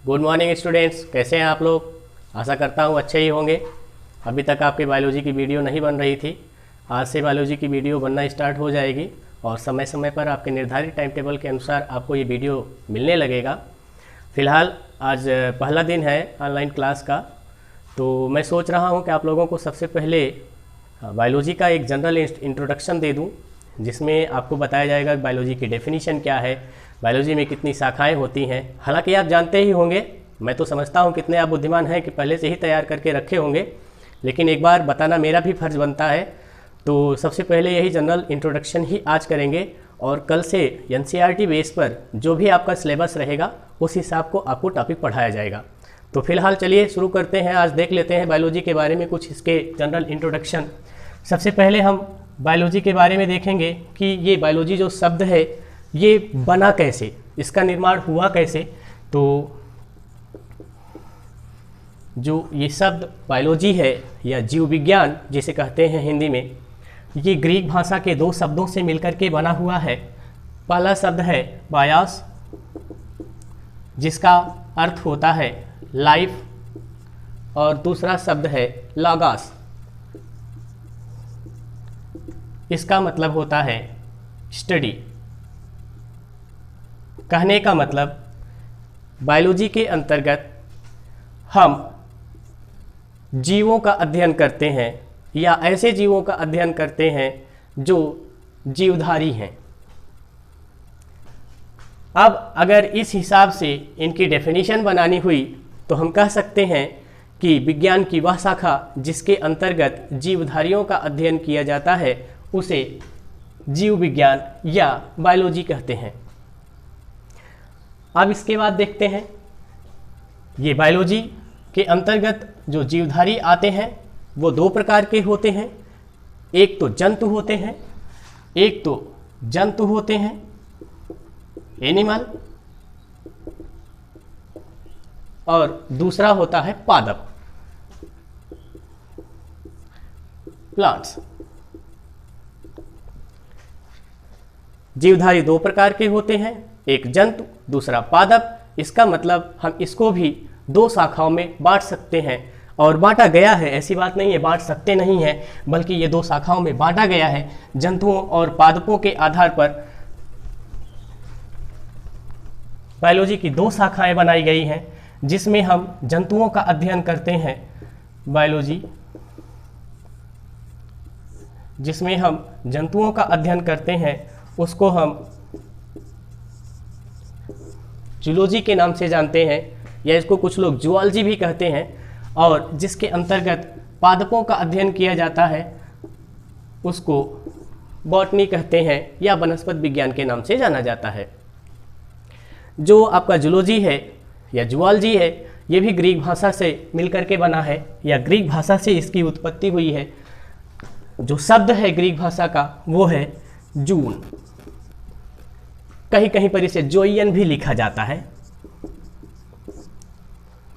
Good morning students, कैसे हैं आप लोग। आशा करता हूँ अच्छे ही होंगे। अभी तक आपकी बायोलॉजी की वीडियो नहीं बन रही थी। आज से बायोलॉजी की वीडियो बनना स्टार्ट हो जाएगी और समय समय पर आपके निर्धारित टाइम टेबल के अनुसार आपको ये वीडियो मिलने लगेगा। फ़िलहाल आज पहला दिन है ऑनलाइन क्लास का, तो मैं सोच रहा हूँ कि आप लोगों को सबसे पहले बायोलॉजी का एक जनरल इंट्रोडक्शन दे दूँ, जिसमें आपको बताया जाएगा कि बायोलॉजी की डेफिनेशन क्या है, बायोलॉजी में कितनी शाखाएं होती हैं। हालांकि आप जानते ही होंगे, मैं तो समझता हूं कितने आप बुद्धिमान हैं कि पहले से ही तैयार करके रखे होंगे, लेकिन एक बार बताना मेरा भी फर्ज बनता है। तो सबसे पहले यही जनरल इंट्रोडक्शन ही आज करेंगे और कल से एनसीईआरटी बेस पर जो भी आपका सिलेबस रहेगा उस हिसाब को आपको टॉपिक पढ़ाया जाएगा। तो फिलहाल चलिए शुरू करते हैं। आज देख लेते हैं बायोलॉजी के बारे में कुछ इसके जनरल इंट्रोडक्शन। सबसे पहले हम बायोलॉजी के बारे में देखेंगे कि ये बायोलॉजी जो शब्द है ये बना कैसे, इसका निर्माण हुआ कैसे। तो जो ये शब्द बायोलॉजी है या जीव विज्ञान जिसे कहते हैं हिंदी में, ये ग्रीक भाषा के दो शब्दों से मिलकर के बना हुआ है। पहला शब्द है बायोस, जिसका अर्थ होता है लाइफ, और दूसरा शब्द है लॉगस, इसका मतलब होता है स्टडी। कहने का मतलब बायोलॉजी के अंतर्गत हम जीवों का अध्ययन करते हैं या ऐसे जीवों का अध्ययन करते हैं जो जीवधारी हैं। अब अगर इस हिसाब से इनकी डेफिनेशन बनानी हुई तो हम कह सकते हैं कि विज्ञान की वह शाखा जिसके अंतर्गत जीवधारियों का अध्ययन किया जाता है उसे जीव विज्ञान या बायोलॉजी कहते हैं। अब इसके बाद देखते हैं ये बायोलॉजी के अंतर्गत जो जीवधारी आते हैं वो दो प्रकार के होते हैं। एक तो जंतु होते हैं, एक तो जंतु होते हैं एनिमल, और दूसरा होता है पादप प्लांट्स। जीवधारी दो प्रकार के होते हैं, एक जंतु दूसरा पादप। इसका मतलब हम इसको भी दो शाखाओं में बांट सकते हैं, और बांटा गया है, ऐसी बात नहीं है बांट सकते नहीं है, बल्कि ये दो शाखाओं में बांटा गया है। जंतुओं और पादपों के आधार पर बायोलॉजी की दो शाखाएं बनाई गई हैं, जिसमें हम जंतुओं का अध्ययन करते हैं बायोलॉजी, जिसमें हम जंतुओं का अध्ययन करते हैं उसको हम जूलॉजी के नाम से जानते हैं, या इसको कुछ लोग जूलॉजी भी कहते हैं। और जिसके अंतर्गत पादपों का अध्ययन किया जाता है उसको बॉटनी कहते हैं या वनस्पति विज्ञान के नाम से जाना जाता है। जो आपका जूलॉजी है या जूलॉजी है, ये भी ग्रीक भाषा से मिलकर के बना है या ग्रीक भाषा से इसकी उत्पत्ति हुई है। जो शब्द है ग्रीक भाषा का वो है जून, कहीं कहीं पर इसे जोइयन भी लिखा जाता है।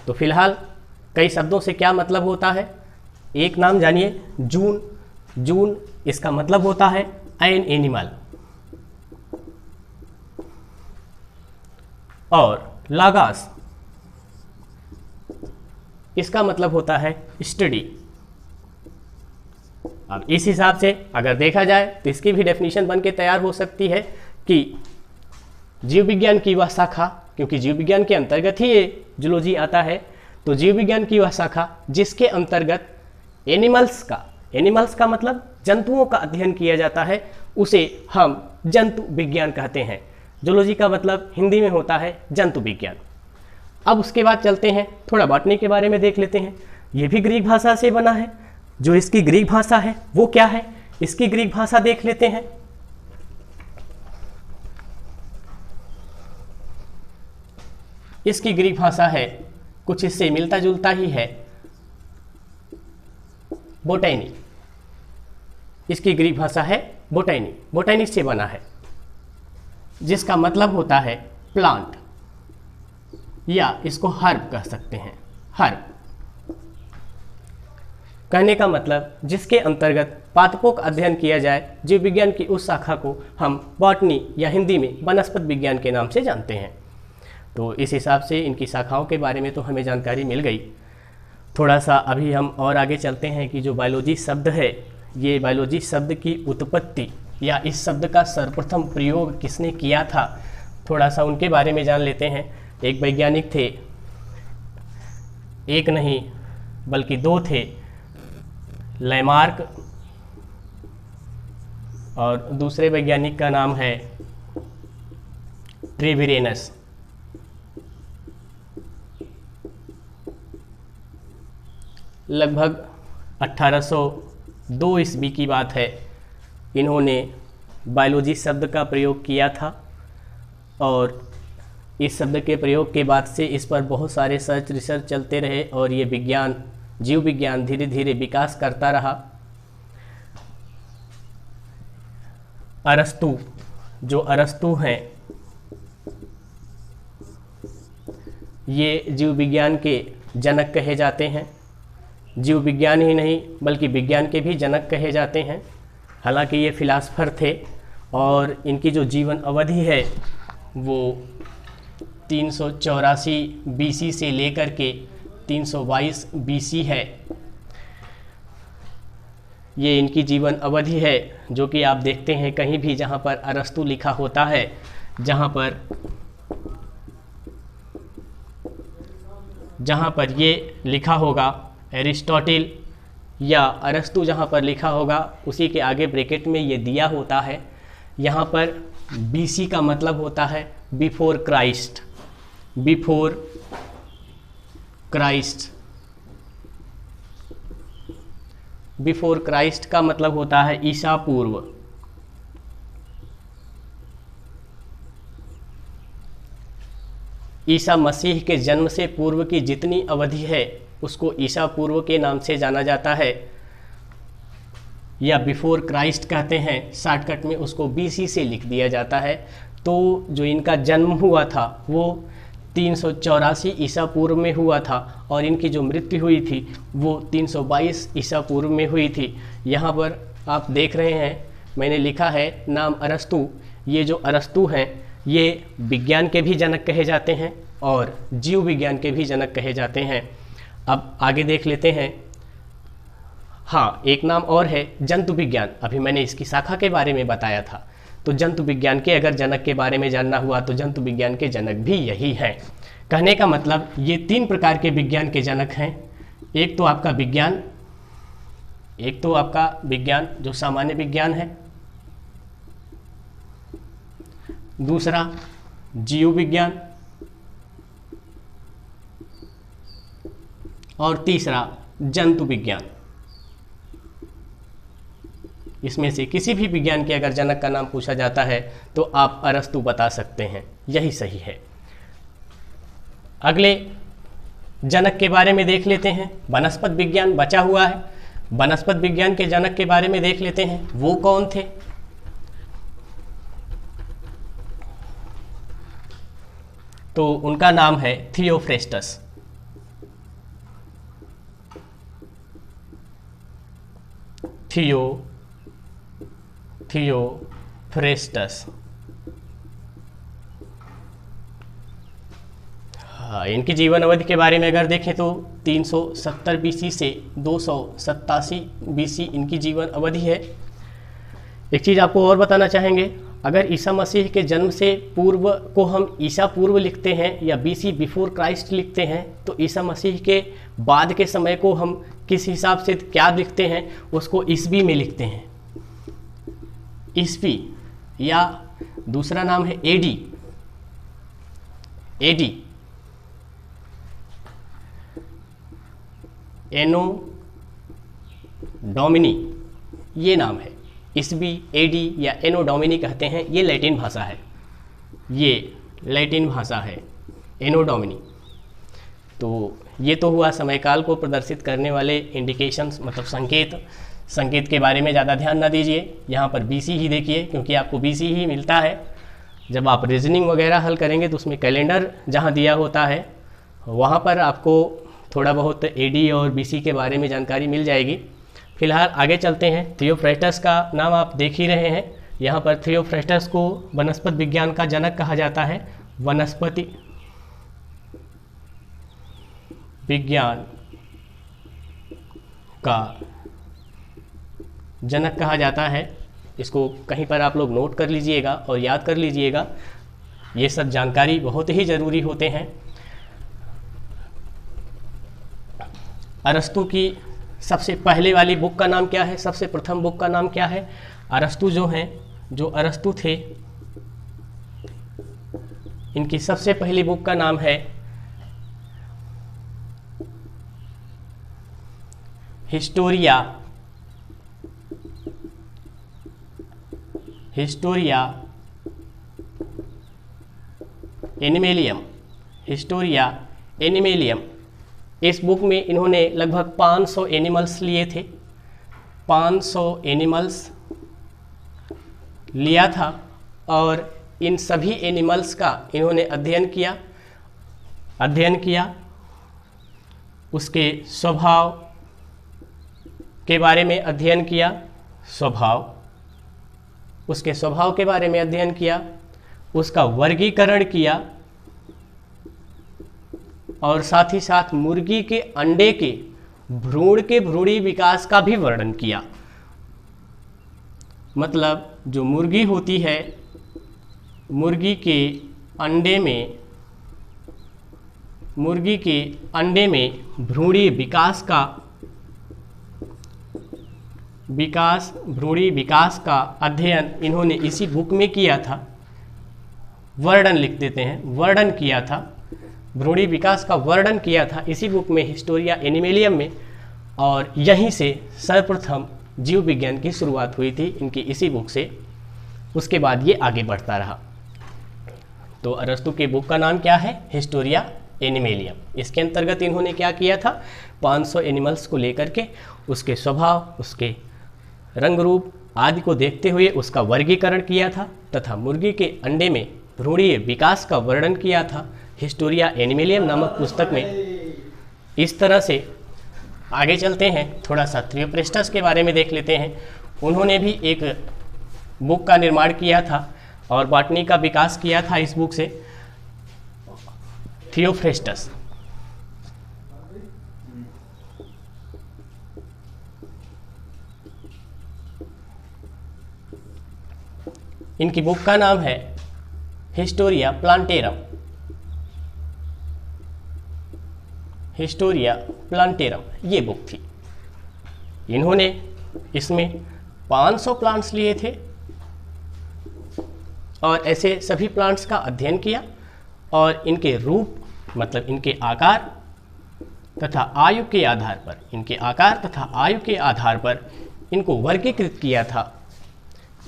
तो फिलहाल कई शब्दों से क्या मतलब होता है, एक नाम जानिए जून। जून इसका मतलब होता है एन एनिमल, और लॉगस इसका मतलब होता है स्टडी। अब इस हिसाब से अगर देखा जाए तो इसकी भी डेफिनेशन बन के तैयार हो सकती है कि जीव विज्ञान की वह शाखा, क्योंकि जीव विज्ञान के अंतर्गत ही ये जूलॉजी आता है, तो जीव विज्ञान की वह शाखा जिसके अंतर्गत एनिमल्स का मतलब जंतुओं का अध्ययन किया जाता है उसे हम जंतु विज्ञान कहते हैं। जूलॉजी का मतलब हिंदी में होता है जंतु विज्ञान। अब उसके बाद चलते हैं, थोड़ा बॉटनी के बारे में देख लेते हैं। ये भी ग्रीक भाषा से बना है। जो इसकी ग्रीक भाषा है वो क्या है, इसकी ग्रीक भाषा देख लेते हैं। इसकी ग्रीक भाषा है, कुछ इससे मिलता जुलता ही है, बोटैनी। इसकी ग्रीक भाषा है बोटैनी, बोटैनी से बना है, जिसका मतलब होता है प्लांट, या इसको हर्ब कह सकते हैं। हर्ब कहने का मतलब जिसके अंतर्गत पादपों का अध्ययन किया जाए, जीव विज्ञान की उस शाखा को हम बॉटनी या हिंदी में वनस्पति विज्ञान के नाम से जानते हैं। तो इस हिसाब से इनकी शाखाओं के बारे में तो हमें जानकारी मिल गई। थोड़ा सा अभी हम और आगे चलते हैं कि जो बायोलॉजी शब्द है, ये बायोलॉजी शब्द की उत्पत्ति या इस शब्द का सर्वप्रथम प्रयोग किसने किया था, थोड़ा सा उनके बारे में जान लेते हैं। एक वैज्ञानिक थे, एक नहीं बल्कि दो थे, लैमार्क, और दूसरे वैज्ञानिक का नाम है ट्रेविरेनस। लगभग 1802 ईस्वी की बात है, इन्होंने बायोलॉजी शब्द का प्रयोग किया था और इस शब्द के प्रयोग के बाद से इस पर बहुत सारे रिसर्च चलते रहे और ये विज्ञान, जीव विज्ञान धीरे धीरे विकास करता रहा। अरस्तु, जो अरस्तु हैं, ये जीव विज्ञान के जनक कहे जाते हैं। जीव विज्ञान ही नहीं बल्कि विज्ञान के भी जनक कहे जाते हैं। हालांकि ये फिलासफर थे और इनकी जो जीवन अवधि है वो 384 बीसी से लेकर के 322 बीसी है। ये इनकी जीवन अवधि है, जो कि आप देखते हैं कहीं भी जहाँ पर अरस्तु लिखा होता है, जहाँ पर ये लिखा होगा एरिस्टोटल या अरस्तु, जहाँ पर लिखा होगा उसी के आगे ब्रैकेट में ये दिया होता है। यहाँ पर बीसी का मतलब होता है before Christ, before Christ. Before Christ का मतलब होता है ईसा पूर्व। ईसा मसीह के जन्म से पूर्व की जितनी अवधि है उसको ईसा पूर्व के नाम से जाना जाता है या बिफोर क्राइस्ट कहते हैं, शॉर्टकट में उसको बीसी से लिख दिया जाता है। तो जो इनका जन्म हुआ था वो 384 ईसा पूर्व में हुआ था और इनकी जो मृत्यु हुई थी वो 322 ईसा पूर्व में हुई थी। यहाँ पर आप देख रहे हैं मैंने लिखा है नाम अरस्तु। ये जो अरस्तु हैं ये विज्ञान के भी जनक कहे जाते हैं और जीव विज्ञान के भी जनक कहे जाते हैं। अब आगे देख लेते हैं। हाँ, एक नाम और है जंतु विज्ञान। अभी मैंने इसकी शाखा के बारे में बताया था। तो जंतु विज्ञान के अगर जनक के बारे में जानना हुआ तो जंतु विज्ञान के जनक भी यही हैं। कहने का मतलब ये 3 प्रकार के विज्ञान के जनक हैं। एक तो आपका विज्ञान जो सामान्य विज्ञान है, दूसरा जीव विज्ञान और तीसरा जंतु विज्ञान। इसमें से किसी भी विज्ञान के अगर जनक का नाम पूछा जाता है तो आप अरस्तु बता सकते हैं, यही सही है। अगले जनक के बारे में देख लेते हैं। वनस्पत विज्ञान बचा हुआ है। वनस्पत विज्ञान के जनक के बारे में देख लेते हैं, वो कौन थे। तो उनका नाम है थियोफ्रेस्टस। थियोफ्रेस्टस। हाँ, इनकी जीवन अवधि के बारे में अगर देखें तो 370 बीसी से 287 बीसी इनकी जीवन अवधि है। एक चीज़ आपको और बताना चाहेंगे, अगर ईसा मसीह के जन्म से पूर्व को हम ईसा पूर्व लिखते हैं या बीसी बिफोर क्राइस्ट लिखते हैं तो ईसा मसीह के बाद के समय को हम किस हिसाब से क्या लिखते हैं, उसको ईस्वी में लिखते हैं। ईस्वी या दूसरा नाम है एडी। एनो डोमिनी ये नाम है। ईस्वी, एडी या एनो डोमिनी कहते हैं। ये लैटिन भाषा है, एनो डोमिनी। तो ये तो हुआ समय काल को प्रदर्शित करने वाले इंडिकेशंस, मतलब संकेत के बारे में ज़्यादा ध्यान ना दीजिए। यहाँ पर बीसी ही देखिए क्योंकि आपको बीसी ही मिलता है। जब आप रीजनिंग वगैरह हल करेंगे तो उसमें कैलेंडर जहाँ दिया होता है वहाँ पर आपको थोड़ा बहुत एडी और बीसी के बारे में जानकारी मिल जाएगी। फिलहाल आगे चलते हैं। थियोफ्रेस्टस का नाम आप देख ही रहे हैं। यहाँ पर थियोफ्रेस्टस को वनस्पत विज्ञान का जनक कहा जाता है। वनस्पति विज्ञान का जनक कहा जाता है। इसको कहीं पर आप लोग नोट कर लीजिएगा और याद कर लीजिएगा, ये सब जानकारी बहुत ही ज़रूरी होते हैं। अरस्तु की सबसे पहले वाली बुक का नाम क्या है? सबसे प्रथम बुक का नाम क्या है? अरस्तु जो हैं, जो अरस्तु थे, इनकी सबसे पहली बुक का नाम है हिस्टोरिया एनिमेलियम। हिस्टोरिया एनिमेलियम। इस बुक में इन्होंने लगभग 500 एनिमल्स लिए थे। 500 एनिमल्स लिया था और इन सभी एनिमल्स का इन्होंने अध्ययन किया, उसके स्वभाव के बारे में अध्ययन किया, उसके स्वभाव के बारे में अध्ययन किया, उसका वर्गीकरण किया और साथ ही साथ मुर्गी के अंडे के भ्रूणी विकास का भी वर्णन किया। मतलब जो मुर्गी होती है, मुर्गी के अंडे में भ्रूणी विकास का अध्ययन इन्होंने इसी बुक में किया था। वर्णन लिख देते हैं, वर्णन किया था, भ्रूणी विकास का वर्णन किया था इसी बुक में, हिस्टोरिया एनिमेलियम में। और यहीं से सर्वप्रथम जीव विज्ञान की शुरुआत हुई थी इनकी इसी बुक से। उसके बाद ये आगे बढ़ता रहा। तो अरस्तु के बुक का नाम क्या है? हिस्टोरिया एनिमेलियम। इसके अंतर्गत इन्होंने क्या किया था? 500 एनिमल्स को लेकर के उसके स्वभाव, उसके रंग रूप आदि को देखते हुए उसका वर्गीकरण किया था तथा मुर्गी के अंडे में भ्रूणीय विकास का वर्णन किया था हिस्टोरिया एनिमेलियम नामक पुस्तक में। इस तरह से आगे चलते हैं, थोड़ा सा थियोफ्रेस्टस के बारे में देख लेते हैं। उन्होंने भी एक बुक का निर्माण किया था और बॉटनी का विकास किया था इस बुक से। थियोफ्रेस्टस इनकी बुक का नाम है हिस्टोरिया प्लांटेरम। हिस्टोरिया प्लांटेरम ये बुक थी। इन्होंने इसमें 500 प्लांट्स लिए थे और ऐसे सभी प्लांट्स का अध्ययन किया और इनके रूप, मतलब इनके आकार तथा आयु के आधार पर इनको वर्गीकृत किया था।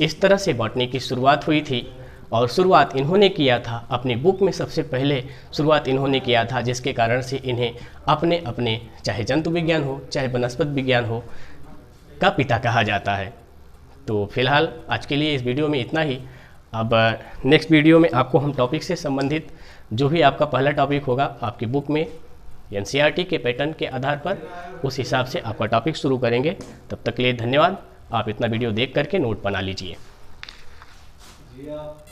इस तरह से बॉटनी की शुरुआत हुई थी और शुरुआत इन्होंने किया था अपनी बुक में, सबसे पहले शुरुआत इन्होंने किया था, जिसके कारण से इन्हें अपने अपने चाहे जंतु विज्ञान हो चाहे वनस्पति विज्ञान हो का पिता कहा जाता है। तो फिलहाल आज के लिए इस वीडियो में इतना ही। अब नेक्स्ट वीडियो में आपको हम टॉपिक से संबंधित जो भी आपका पहला टॉपिक होगा आपकी बुक में एनसीईआरटी के पैटर्न के आधार पर उस हिसाब से आपका टॉपिक शुरू करेंगे। तब तक के लिए धन्यवाद। आप इतना वीडियो देख करके नोट बना लीजिए।